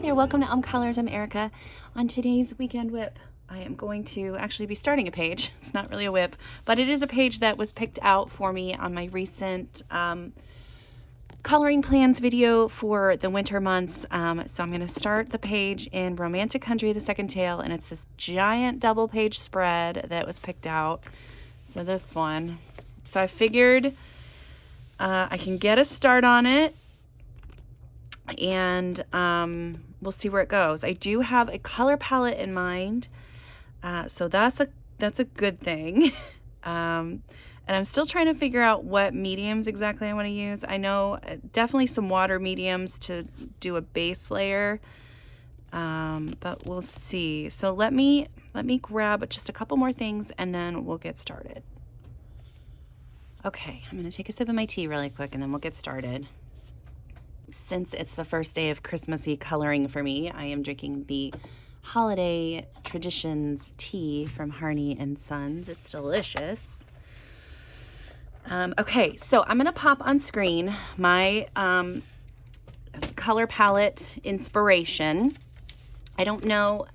there, welcome to Colors. I'm Erica. On today's weekend whip, I am going to actually be starting a page. It's not really a whip, but it is a page that was picked out for me on my recent coloring plans video for the winter months. So I'm going to start the page in Romantic Country, the second tale, and it's this giant double page spread that was picked out. So this one. So I figured I can get a start on it, and we'll see where it goes. I do have a color palette in mind, so that's a good thing. And I'm still trying to figure out what mediums exactly I want to use. I know definitely some water mediums to do a base layer, but we'll see. So let me grab just a couple more things and then we'll get started. Okay, I'm going to take a sip of my tea really quick and then we'll get started. Since it's the first day of Christmassy coloring for me, I am drinking the Holiday Traditions tea from Harney & Sons. It's delicious. Okay, so I'm going to pop on screen my color palette inspiration. I don't know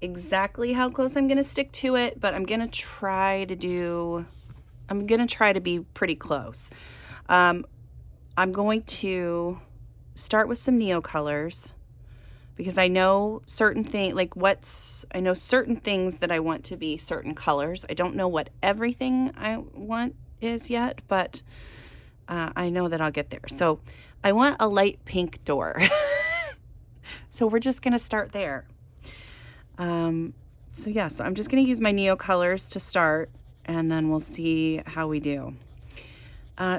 exactly how close I'm going to stick to it, but I'm going to try to be pretty close. I'm going to start with some neo colors because I know certain things, I know certain things that I want to be certain colors. I don't know what everything I want is yet, but I know that I'll get there. So I want a light pink door. So we're just going to start there. So I'm just going to use my neo colors to start, and then we'll see how we do.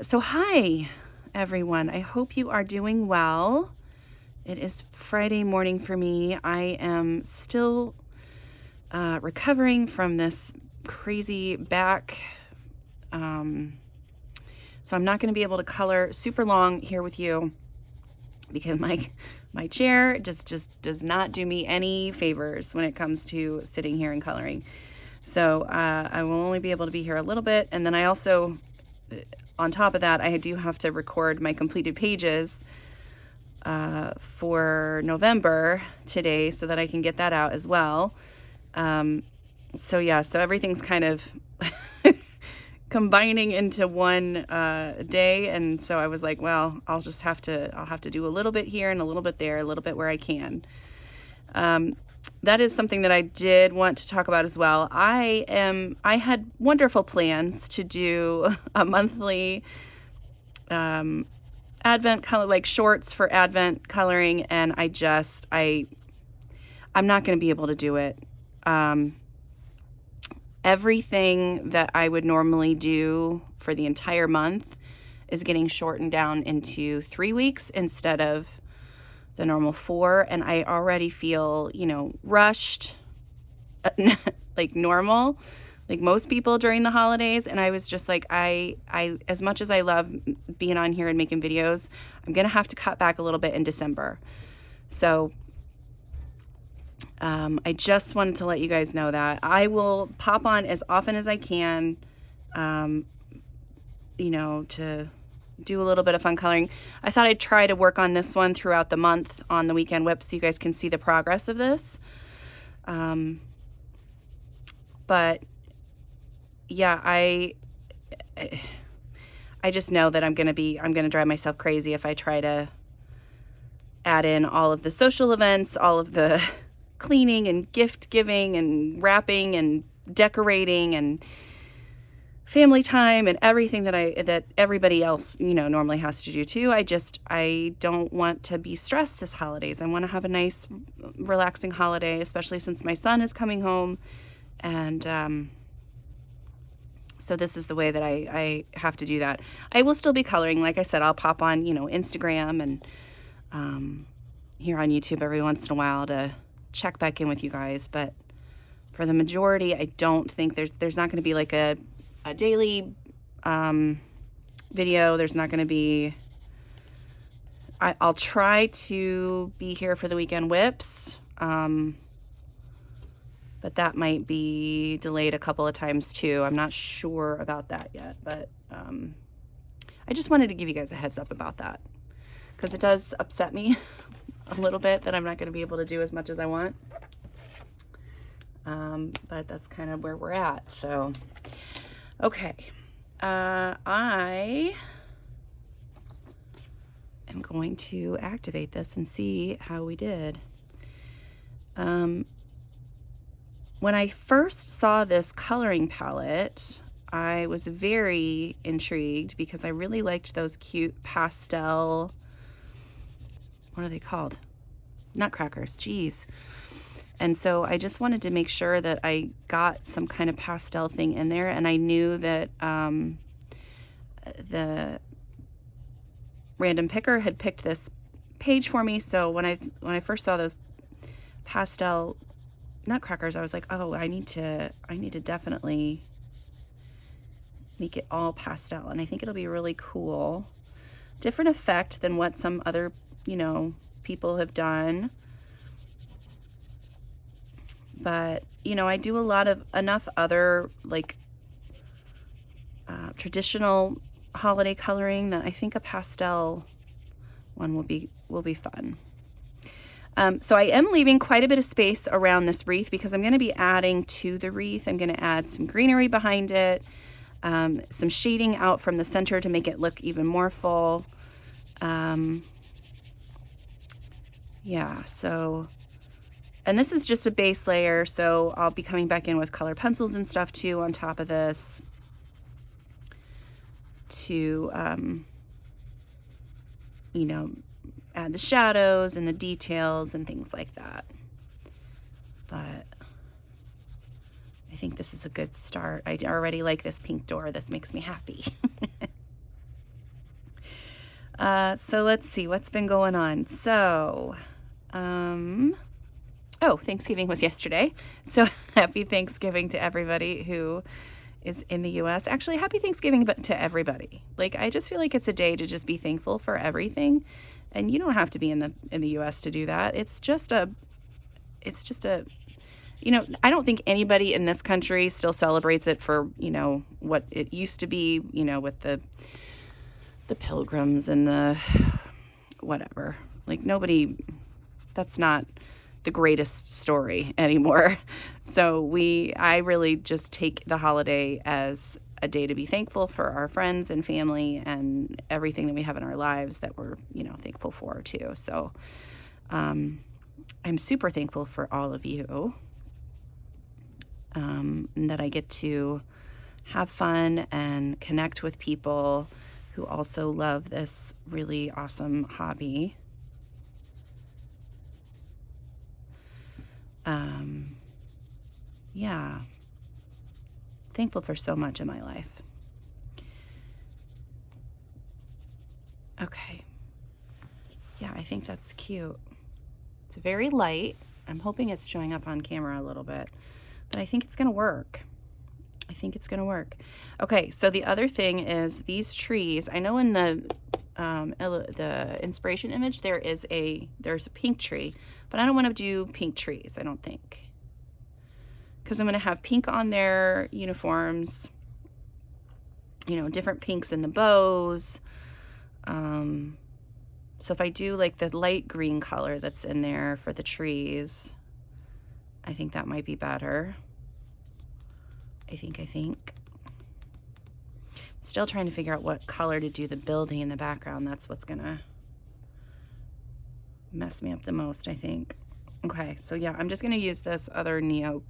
So hi, everyone. I hope you are doing well. It is Friday morning for me. I am still recovering from this crazy back. So I'm not going to be able to color super long here with you because my chair just does not do me any favors when it comes to sitting here and coloring. So I will only be able to be here a little bit. And then I also, on top of that, I do have to record my completed pages for November today so that I can get that out as well. So everything's kind of combining into one day, and so I was like, well, I'll have to do a little bit here and a little bit there, a little bit where I can. That is something that I did want to talk about as well. I had wonderful plans to do a monthly Advent color, like shorts for Advent coloring, and I'm not going to be able to do it. Everything that I would normally do for the entire month is getting shortened down into 3 weeks instead of the normal 4, and I already feel, rushed, like normal, like most people during the holidays. And I was just like, I as much as I love being on here and making videos, I'm gonna have to cut back a little bit in December. So I just wanted to let you guys know that I will pop on as often as I can, to do a little bit of fun coloring. I thought I'd try to work on this one throughout the month on the weekend whip so you guys can see the progress of this. But yeah, I just know that I'm going to drive myself crazy if I try to add in all of the social events, all of the cleaning and gift giving and wrapping and decorating and family time and everything that everybody else, normally has to do too. I don't want to be stressed this holidays. I want to have a nice, relaxing holiday, especially since my son is coming home. And so this is the way that I have to do that. I will still be coloring. Like I said, I'll pop on, Instagram and here on YouTube every once in a while to check back in with you guys. But for the majority, I don't think there's not going to be like a daily video. There's not going to be, I'll try to be here for the weekend whips, but that might be delayed a couple of times too. I'm not sure about that yet, but I just wanted to give you guys a heads up about that because it does upset me a little bit that I'm not going to be able to do as much as I want. But that's kind of where we're at. So, okay. I am going to activate this and see how we did. When I first saw this coloring palette, I was very intrigued because I really liked those cute pastel, what are they called? Nutcrackers, geez. And so I just wanted to make sure that I got some kind of pastel thing in there, and I knew that the random picker had picked this page for me. So when I first saw those pastel nutcrackers, I was like, oh, I need to definitely make it all pastel, and I think it'll be really cool. Different effect than what some other, people have done. But, I do enough other like traditional holiday coloring that I think a pastel one will be fun. So I am leaving quite a bit of space around this wreath because I'm going to be adding to the wreath. I'm going to add some greenery behind it, some shading out from the center to make it look even more full. Yeah, so, and this is just a base layer, so I'll be coming back in with color pencils and stuff too on top of this to, add the shadows and the details and things like that. But I think this is a good start. I already like this pink door. This makes me happy. So let's see what's been going on. So, Thanksgiving was yesterday. So happy Thanksgiving to everybody who is in the US. Actually, happy Thanksgiving to everybody. Like, I just feel like it's a day to just be thankful for everything. And you don't have to be in the US to do that. It's just a I don't think anybody in this country still celebrates it for, what it used to be, with the pilgrims and the whatever. Like, that's not the greatest story anymore. So I really just take the holiday as a day to be thankful for our friends and family and everything that we have in our lives that we're, thankful for too. So I'm super thankful for all of you, and that I get to have fun and connect with people who also love this really awesome hobby. Yeah. Thankful for so much in my life. Okay. Yeah, I think that's cute. It's very light. I'm hoping it's showing up on camera a little bit, but I think it's going to work. Okay, so the other thing is these trees. I know in the inspiration image there's a pink tree, but I don't want to do pink trees, I don't think. Because I'm going to have pink on their uniforms, different pinks in the bows. So if I do like the light green color that's in there for the trees, I think that might be better. I think. Still trying to figure out what color to do the building in the background. That's what's going to mess me up the most, I think. Okay, so yeah, I'm just going to use this other Neo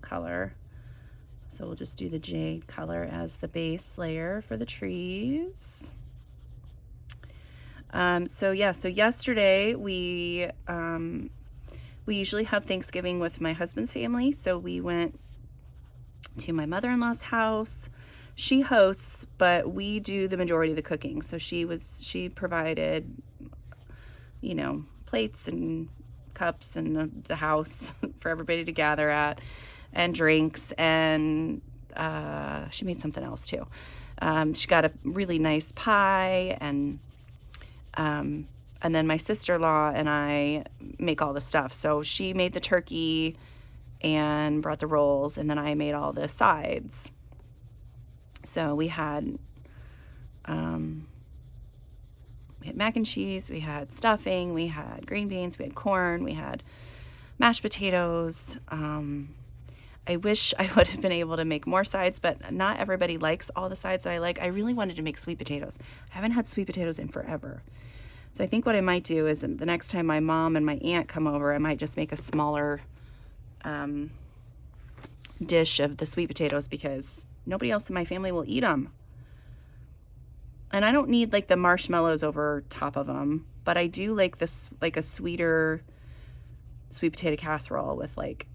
color. So we'll just do the jade color as the base layer for the trees. So yesterday we usually have Thanksgiving with my husband's family. So we went to my mother-in-law's house. She hosts, but we do the majority of the cooking. So she provided, plates and cups and the house for everybody to gather at, and drinks, and she made something else too. She got a really nice pie, and then my sister-in-law and I make all the stuff. So she made the turkey and brought the rolls, and then I made all the sides. So we had We had mac and cheese, we had stuffing, we had green beans, we had corn, we had mashed potatoes. I wish I would have been able to make more sides, but not everybody likes all the sides that I like. I really wanted to make sweet potatoes. I haven't had sweet potatoes in forever. So I think what I might do is the next time my mom and my aunt come over, I might just make a smaller dish of the sweet potatoes because nobody else in my family will eat them. And I don't need like the marshmallows over top of them, but I do like this, like a sweeter sweet potato casserole with like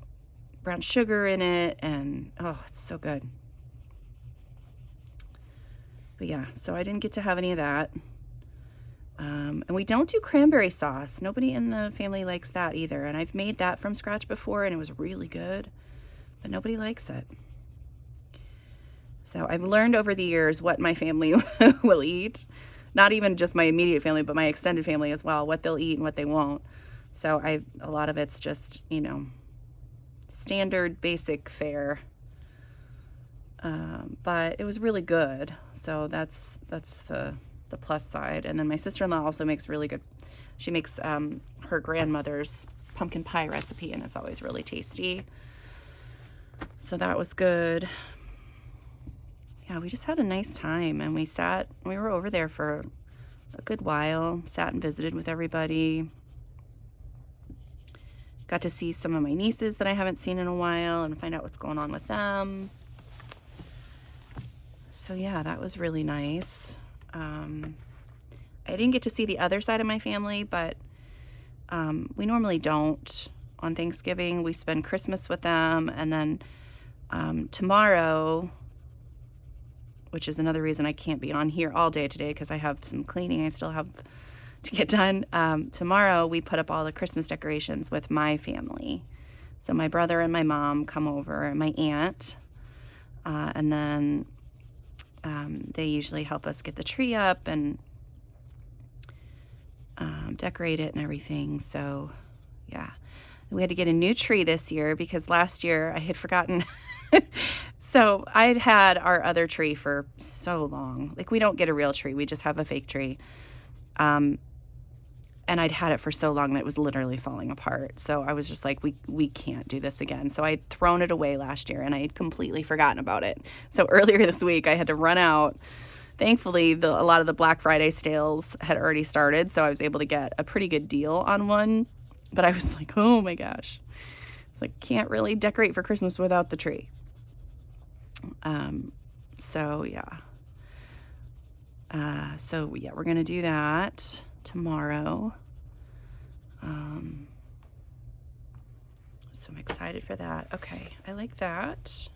brown sugar in it, and oh, it's so good. But yeah, so I didn't get to have any of that. And we don't do cranberry sauce. Nobody in the family likes that either. And I've made that from scratch before and it was really good, but nobody likes it. So I've learned over the years what my family will eat. Not even just my immediate family, but my extended family as well, what they'll eat and what they won't. So a lot of it's just, you know, standard basic fare. But it was really good. So that's the plus side. And then my sister-in-law also makes really good, she makes her grandmother's pumpkin pie recipe, and it's always really tasty. So that was good. Yeah, we just had a nice time, and we were over there for a good while, sat and visited with everybody. Got to see some of my nieces that I haven't seen in a while and find out what's going on with them. So yeah, that was really nice. I didn't get to see the other side of my family, but we normally don't on Thanksgiving. We spend Christmas with them, and then tomorrow, which is another reason I can't be on here all day today because I have some cleaning I still have to get done. Tomorrow we put up all the Christmas decorations with my family. So my brother and my mom come over, and my aunt, and then they usually help us get the tree up and decorate it and everything. So yeah, we had to get a new tree this year because last year I had forgotten. So I'd had our other tree for so long. Like, we don't get a real tree, we just have a fake tree. And I'd had it for so long that it was literally falling apart. So I was just like, we can't do this again. So I'd thrown it away last year and I had completely forgotten about it. So earlier this week I had to run out. Thankfully, a lot of the Black Friday sales had already started, so I was able to get a pretty good deal on one. But I was like, oh my gosh. It's like, can't really decorate for Christmas without the tree. So yeah. We're going to do that tomorrow. So I'm excited for that. Okay, I like that.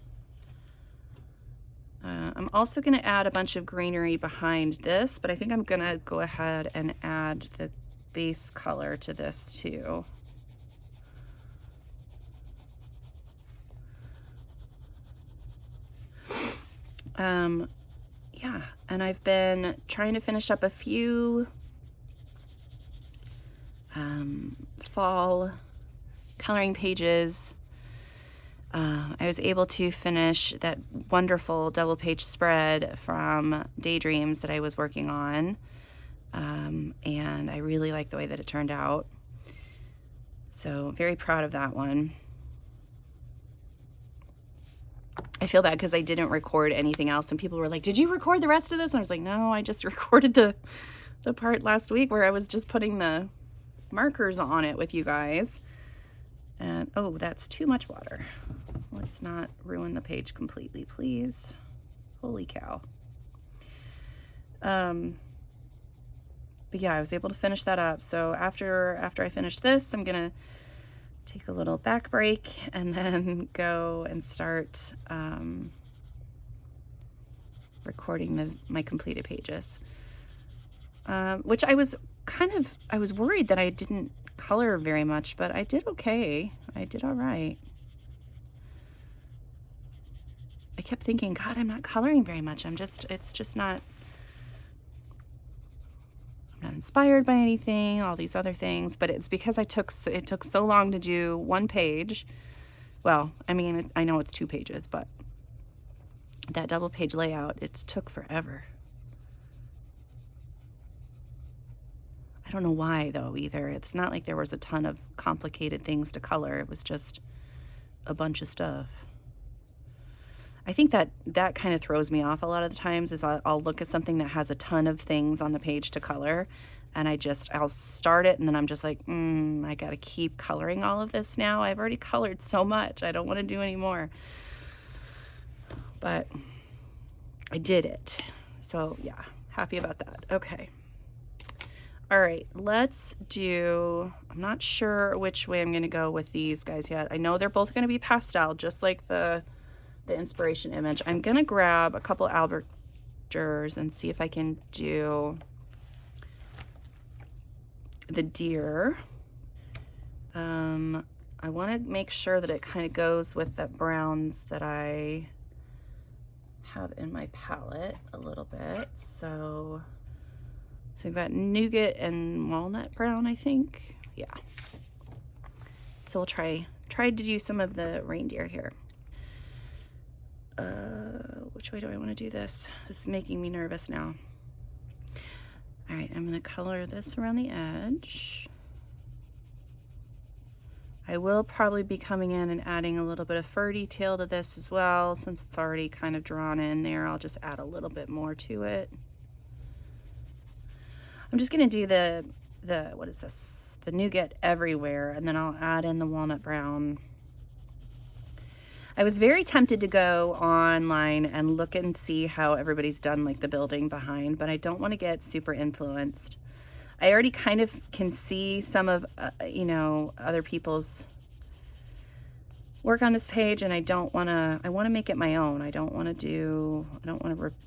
I'm also going to add a bunch of greenery behind this, but I think I'm going to go ahead and add the base color to this too. Yeah, and I've been trying to finish up a few fall coloring pages. I was able to finish that wonderful double page spread from Daydreams that I was working on, and I really like the way that it turned out. So very proud of that one. I feel bad because I didn't record anything else, and people were like, did you record the rest of this? And I was like, no, I just recorded the part last week where I was just putting the markers on it with you guys. And oh, that's too much water. Let's not ruin the page completely, please. Holy cow. But yeah, I was able to finish that up. So after I finish this, I'm gonna take a little back break and then go and start recording my completed pages. Which I was worried that I didn't color very much, but I did okay. I did all right. I kept thinking, God, I'm not coloring very much. I'm not inspired by anything, all these other things, but it's because it took so long to do one page. Well, I mean, I know it's 2 pages, but that double page layout, it took forever. I don't know why though either. It's not like there was a ton of complicated things to color. It was just a bunch of stuff. I think that kind of throws me off a lot of the times is I'll look at something that has a ton of things on the page to color, and I'll start it and then I'm just like, I gotta keep coloring all of this now. I've already colored so much. I don't want to do any more. But I did it. So yeah, happy about that. Okay. All right, let's do, I'm not sure which way I'm gonna go with these guys yet. I know they're both gonna be pastel, just like the inspiration image. I'm gonna grab a couple Albertures and see if I can do the deer. I want to make sure that it kind of goes with the browns that I have in my palette a little bit. So we've got nougat and walnut brown, I think. Yeah. So we'll try to do some of the reindeer here. Which way do I want to do this? This is making me nervous now. All right, I'm going to color this around the edge. I will probably be coming in and adding a little bit of fur detail to this as well. Since it's already kind of drawn in there, I'll just add a little bit more to it. I'm just going to do the what is this? The nougat everywhere, and then I'll add in the walnut brown. I was very tempted to go online and look and see how everybody's done like the building behind, but I don't want to get super influenced. I already kind of can see some of, you know, other people's work on this page, and I want to make it my own. I don't want to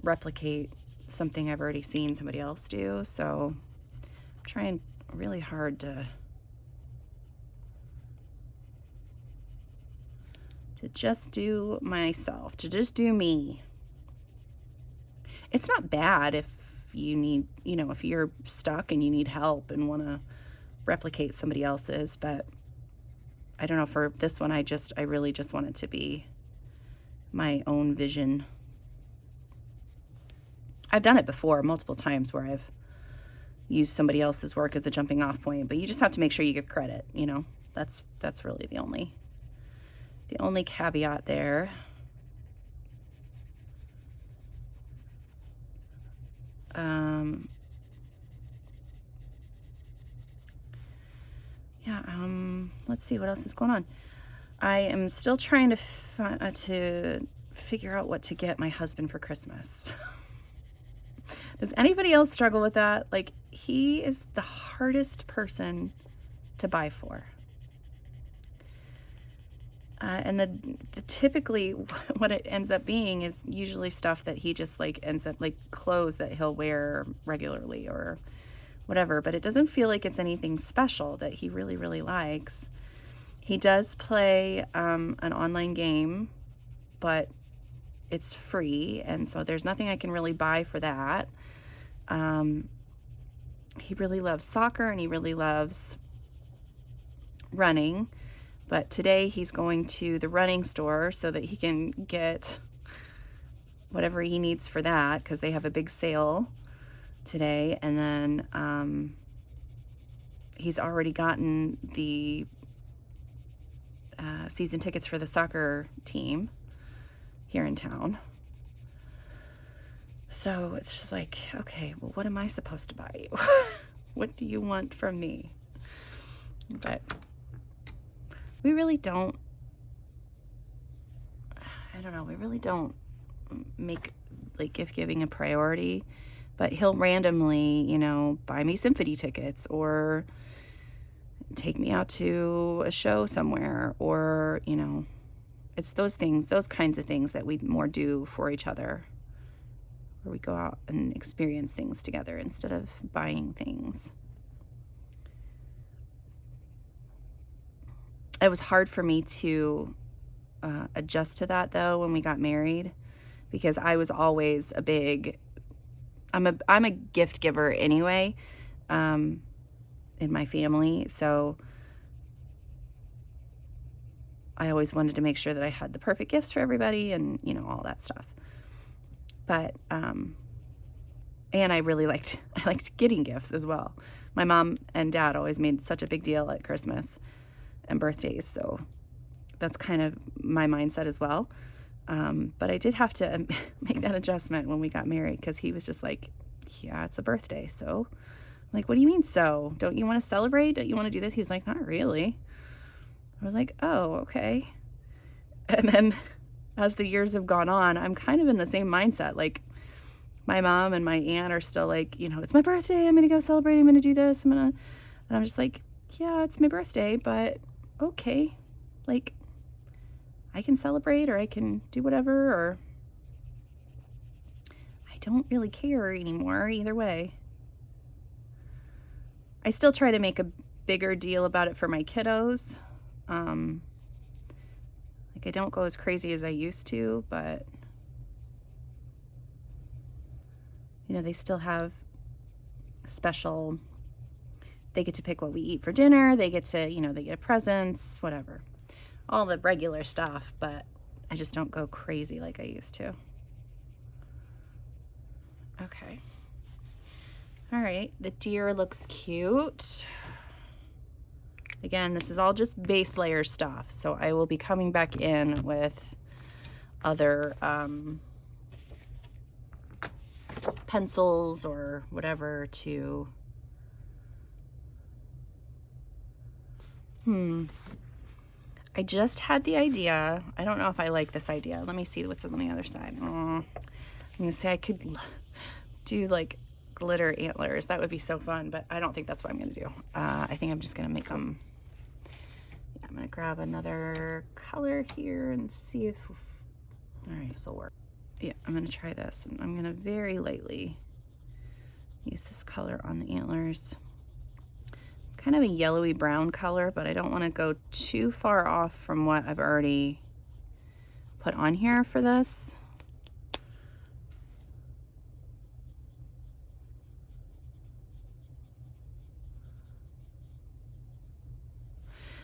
replicate something I've already seen somebody else do. So I'm trying really hard to just do myself, to just do me. It's not bad if you need, you know, if you're stuck and you need help and want to replicate somebody else's, but I don't know, for this one, I really just want it to be my own vision. I've done it before multiple times where I've used somebody else's work as a jumping off point, but you just have to make sure you give credit, you know. That's really the only caveat there. Let's see what else is going on. I am still trying to figure out what to get my husband for Christmas. Does anybody else struggle with that? Like, he is the hardest person to buy for. And the typically what it ends up being is usually stuff that he just like ends up like clothes that he'll wear regularly or whatever, but it doesn't feel like it's anything special that he really, really likes. He does play an online game, but it's free, and so there's nothing I can really buy for that. He really loves soccer and he really loves running. But today he's going to the running store so that he can get whatever he needs for that, because they have a big sale today. And then he's already gotten the season tickets for the soccer team here in town. So it's just like, okay, well, what am I supposed to buy you? What do you want from me? But we really don't, I don't know, we really don't make like gift giving a priority, but he'll randomly, you know, buy me symphony tickets or take me out to a show somewhere, or, you know, it's those things, those kinds of things that we more do for each other, where we go out and experience things together instead of buying things. It was hard for me to adjust to that though when we got married, because I was always I'm a gift giver anyway, in my family, so I always wanted to make sure that I had the perfect gifts for everybody and, you know, all that stuff. But And I liked getting gifts as well. My mom and dad always made such a big deal at Christmas and birthdays, so that's kind of my mindset as well. But I did have to make that adjustment when we got married, because he was just like, yeah, it's a birthday. So I'm like, what do you mean so? Don't you want to celebrate? Don't you want to do this? He's like, not really. I was like, oh, okay. And then as the years have gone on, I'm kind of in the same mindset. Like, my mom and my aunt are still like, you know, it's my birthday, I'm going to go celebrate, I'm going to do this, and I'm just like, yeah, it's my birthday, but okay. Like, I can celebrate, or I can do whatever, or I don't really care anymore either way. I still try to make a bigger deal about it for my kiddos. Like, I don't go as crazy as I used to, but you know, they still have special, they get to pick what we eat for dinner, they get to, you know, they get presents, whatever. All the regular stuff, but I just don't go crazy like I used to. Okay. All right, the deer looks cute. Again, this is all just base layer stuff, so I will be coming back in with other pencils or whatever to I just had the idea. I don't know if I like this idea. Let me see what's on the other side. I'm gonna say I could do like glitter antlers. That would be so fun, but I don't think that's what I'm gonna do. I think I'm just gonna make them. Yeah, I'm gonna grab another color here and see if, all right, this will work. Yeah, I'm gonna try this, and I'm gonna very lightly use this color on the antlers. It's kind of a yellowy brown color, but I don't want to go too far off from what I've already put on here for this.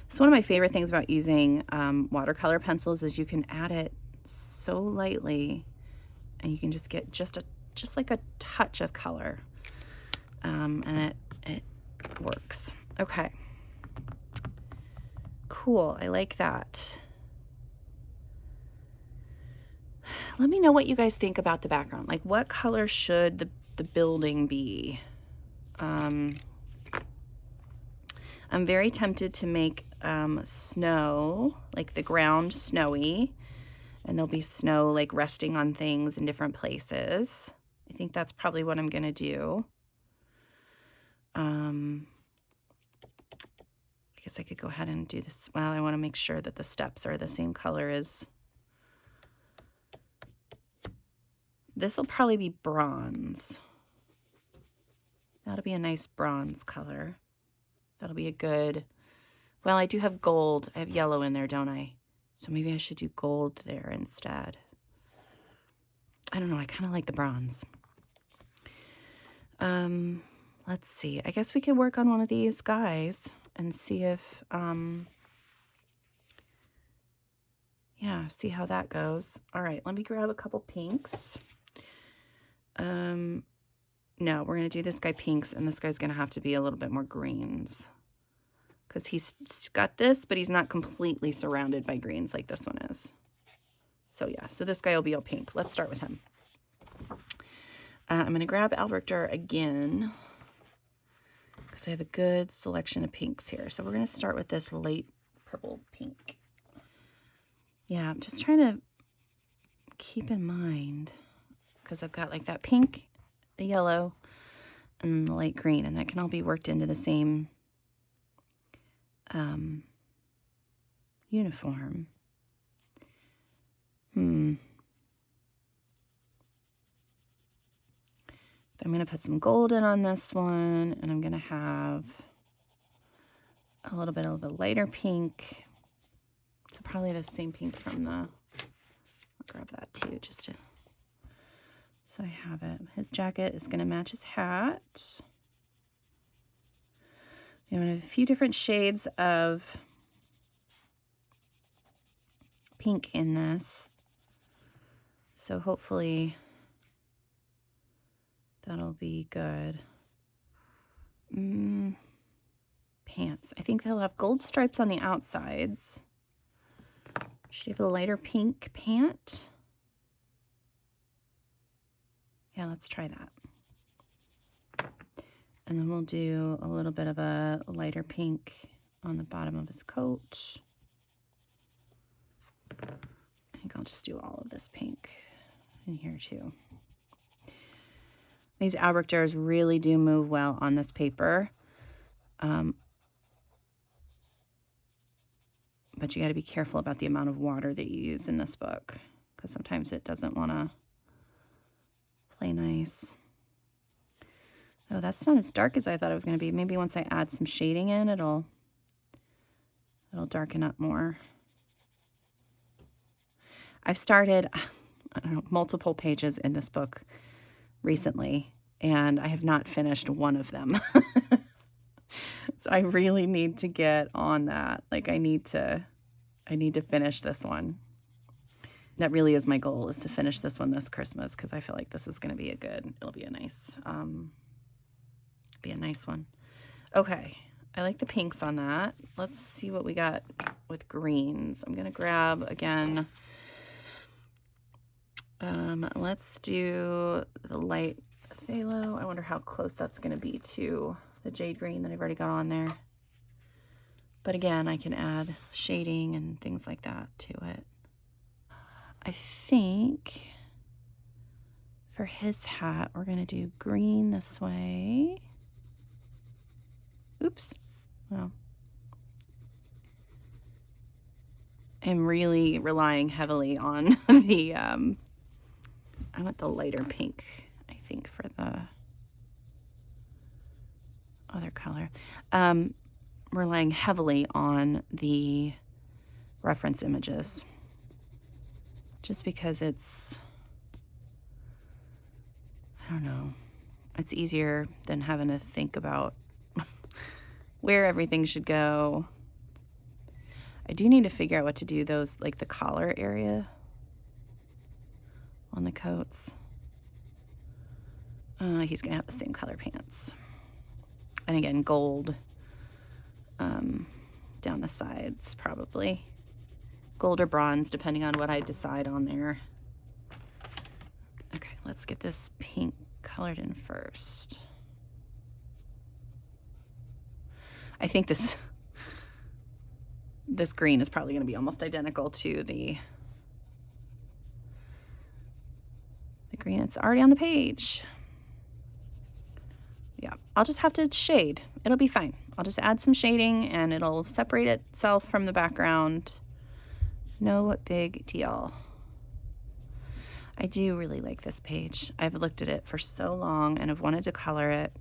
It's one of my favorite things about using watercolor pencils is you can add it so lightly, and you can just get just like a touch of color, and it works. Okay, cool. I like that. Let me know what you guys think about the background. Like, what color should the building be? I'm very tempted to make snow, like the ground snowy, and there'll be snow like resting on things in different places. I think that's probably what I'm gonna do. I guess I could go ahead and do this. Well, I want to make sure that the steps are the same color as, this will probably be bronze. That'll be a nice bronze color. That'll be a good, well, I do have gold. I have yellow in there, don't I? So maybe I should do gold there instead. I don't know, I kind of like the bronze. Let's see. I guess we could work on one of these guys and see if, yeah, see how that goes. All right, let me grab a couple pinks. No, we're going to do this guy pinks, and this guy's going to have to be a little bit more greens, because he's got this, but he's not completely surrounded by greens like this one is. So yeah, so this guy will be all pink. Let's start with him. I'm going to grab Albert Durr again, because I have a good selection of pinks here. So we're going to start with this light purple pink. Yeah, I'm just trying to keep in mind, because I've got like that pink, the yellow, and the light green, and that can all be worked into the same uniform. I'm going to put some gold in on this one, and I'm going to have a little bit of a lighter pink. So probably the same pink from the, I'll grab that too, just to, so I have it. His jacket is going to match his hat. We have a few different shades of pink in this. So hopefully That'll be good. Pants. I think they'll have gold stripes on the outsides. Should have a lighter pink pant. Yeah, let's try that. And then we'll do a little bit of a lighter pink on the bottom of his coat. I think I'll just do all of this pink in here too. These Albrecht jars really do move well on this paper. But you got to be careful about the amount of water that you use in this book, because sometimes it doesn't want to play nice. Oh, that's not as dark as I thought it was going to be. Maybe once I add some shading in, it'll darken up more. I've started, I don't know, multiple pages in this book recently, and I have not finished one of them. So I really need to get on that. Like I need to finish this one. That really is my goal, is to finish this one this Christmas, because I feel like this is going to be it'll be a nice one. Okay, I like the pinks on that. Let's see what we got with greens. I'm going to grab, again, let's do the light phthalo. I wonder how close that's going to be to the jade green that I've already got on there. But again, I can add shading and things like that to it. I think for his hat, we're going to do green this way. Oops. Well, I'm really relying heavily on the, I want the lighter pink, I think, for the other color. Relying heavily on the reference images, just because it's, I don't know, it's easier than having to think about where everything should go. I do need to figure out what to do those, like the collar area on the coats. He's gonna have the same color pants. And again, gold down the sides, probably. Gold or bronze, depending on what I decide on there. Okay, let's get this pink colored in first. I think this green is probably going to be almost identical to the green that's already on the page. Yeah, I'll just have to shade. It'll be fine. I'll just add some shading and it'll separate itself from the background. No big deal. I do really like this page. I've looked at it for so long and have wanted to color it.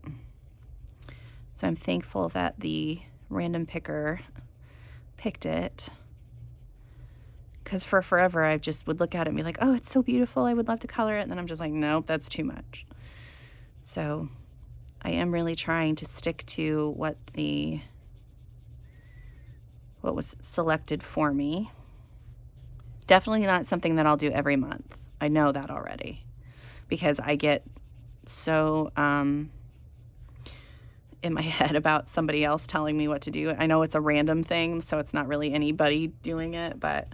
So I'm thankful that the random picker picked it. Because for forever, I just would look at it and be like, oh, it's so beautiful. I would love to color it. And then I'm just like, nope, that's too much. So I am really trying to stick to what was selected for me. Definitely not something that I'll do every month. I know that already, because I get so in my head about somebody else telling me what to do. I know it's a random thing, so it's not really anybody doing it, but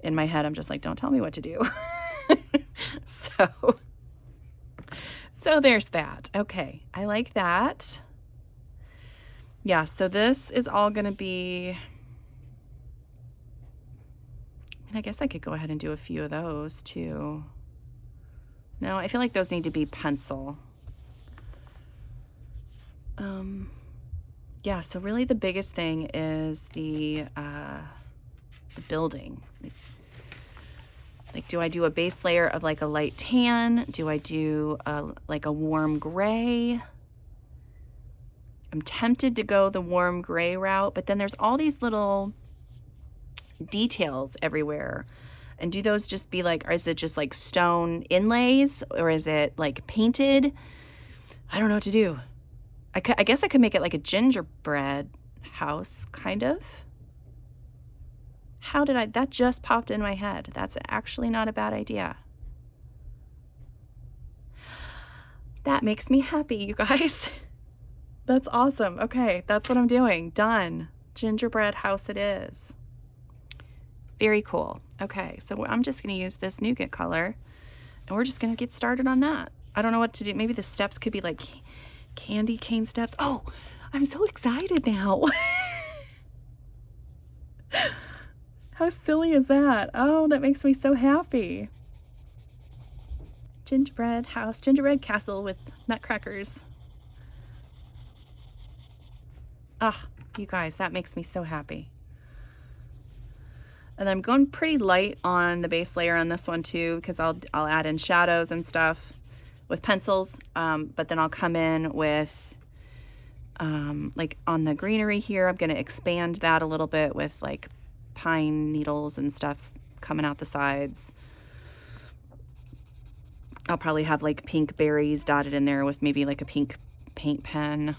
in my head, I'm just like, don't tell me what to do. So there's that. Okay, I like that. Yeah, so this is all going to be, and I guess I could go ahead and do a few of those too. No, I feel like those need to be pencil. Yeah, so really the biggest thing is the building. Like, do I do a base layer of like a light tan? Do I do like a warm gray? I'm tempted to go the warm gray route, but then there's all these little details everywhere. And do those just be like, or is it just like stone inlays, or is it like painted? I don't know what to do. I guess I could make it like a gingerbread house, kind of. That just popped in my head. That's actually not a bad idea. That makes me happy, you guys. That's awesome. Okay, that's what I'm doing. Done. Gingerbread house it is. Very cool. Okay, so I'm just going to use this nougat color, and we're just going to get started on that. I don't know what to do. Maybe the steps could be like candy cane steps. Oh, I'm so excited now. How silly is that? Oh, that makes me so happy. Gingerbread house, gingerbread castle with nutcrackers. Ah, you guys, that makes me so happy. And I'm going pretty light on the base layer on this one too, because I'll add in shadows and stuff with pencils, but then I'll come in with like on the greenery here, I'm going to expand that a little bit with like pine needles and stuff coming out the sides. I'll probably have like pink berries dotted in there with maybe like a pink paint pen.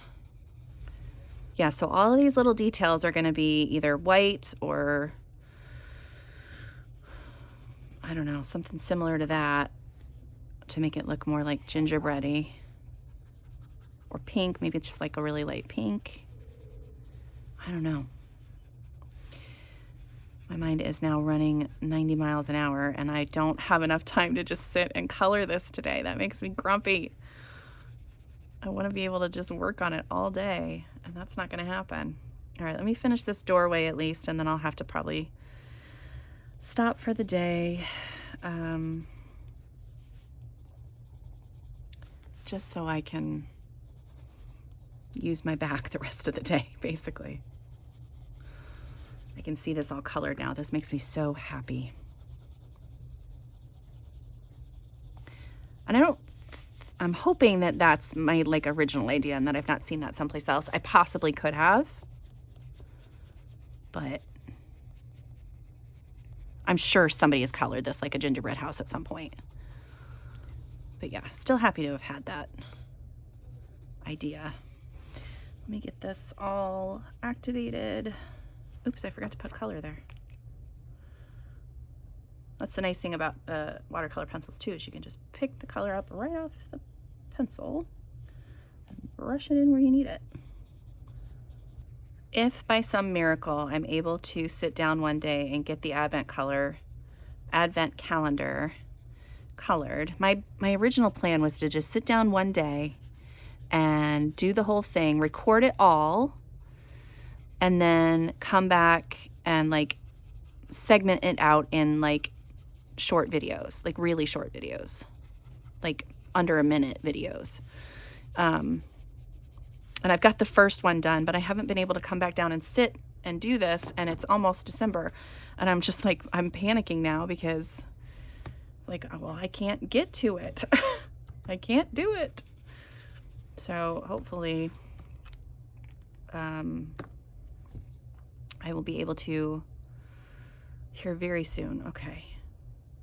Yeah, so all of these little details are going to be either white or, I don't know, something similar to that to make it look more like gingerbready. Or pink, maybe just like a really light pink. I don't know. My mind is now running 90 miles an hour, and I don't have enough time to just sit and color this today. That makes me grumpy. I want to be able to just work on it all day, and that's not going to happen. All right, let me finish this doorway at least, and then I'll have to probably stop for the day. Just so I can use my back the rest of the day, basically. I can see this all colored now. This makes me so happy. And I'm hoping that that's my like original idea and that I've not seen that someplace else. I possibly could have, but I'm sure somebody has colored this like a gingerbread house at some point. But yeah, still happy to have had that idea. Let me get this all activated. Oops, I forgot to put color there. That's the nice thing about watercolor pencils too, is you can just pick the color up right off the pencil and brush it in where you need it. If by some miracle I'm able to sit down one day and get the advent calendar colored, my original plan was to just sit down one day and do the whole thing, record it all, and then come back and like segment it out in like short videos, like really short videos, like under a minute videos. And I've got the first one done, but I haven't been able to come back down and sit and do this, and it's almost December, and I'm just like, I'm panicking now because like, well, I can't get to it. I can't do it. So hopefully I will be able to here very soon. Okay.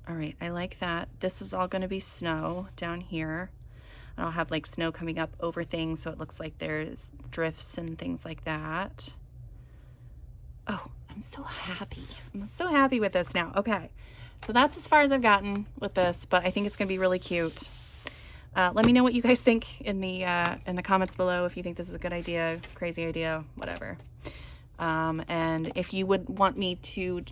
All right. I like that. This is all going to be snow down here. And I'll have like snow coming up over things, so it looks like there's drifts and things like that. Oh, I'm so happy. I'm so happy with this now. Okay. So that's as far as I've gotten with this, but I think it's going to be really cute. Let me know what you guys think in the comments below, if you think this is a good idea, crazy idea, whatever. And if you would want me to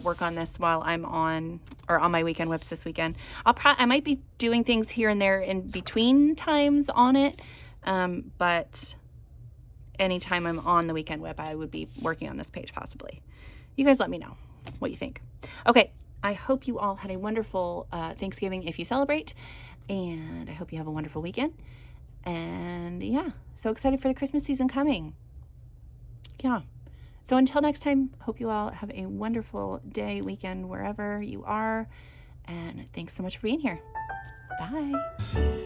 work on this while I'm on my weekend whips this weekend, I might be doing things here and there in between times on it, but anytime I'm on the weekend whip, I would be working on this page possibly. You guys let me know what you think. Okay, I hope you all had a wonderful Thanksgiving if you celebrate, and I hope you have a wonderful weekend. And yeah, so excited for the Christmas season coming. Yeah. So until next time, hope you all have a wonderful day, weekend, wherever you are. And thanks so much for being here. Bye.